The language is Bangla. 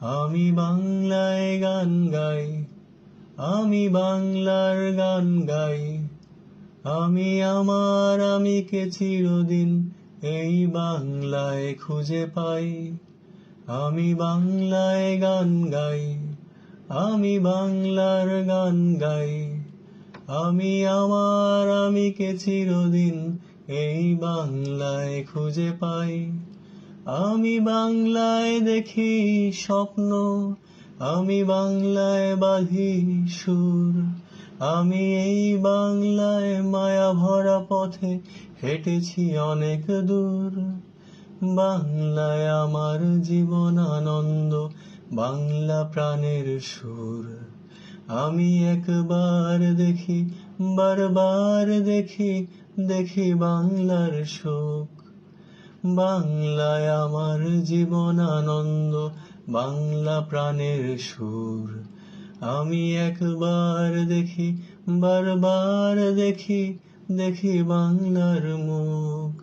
আমি বাংলায় গান গাই, আমি বাংলার গান গাই। আমি আমার আমিকে চিরদিন এই বাংলায় খুঁজে পাই। আমি বাংলায় গান গাই, আমি বাংলার গান গাই। আমি আমার আমিকে চিরদিন এই বাংলায় খুঁজে পাই। আমি বাংলায় দেখি স্বপ্ন, আমি বাংলায় বাঁধি সুর। আমি এই বাংলায় মায়া ভরা পথে হেঁটেছি অনেক দূর। বাংলায় আমার জীবন আনন্দ, বাংলা প্রাণের সুর। আমি একবার দেখি, বারবার দেখি, দেখি বাংলার সুখ। বাংলায় আমার জীবন আনন্দ, বাংলা প্রাণের সুর। আমি একবার দেখি, বারবার দেখি, দেখি বাংলার মুখ।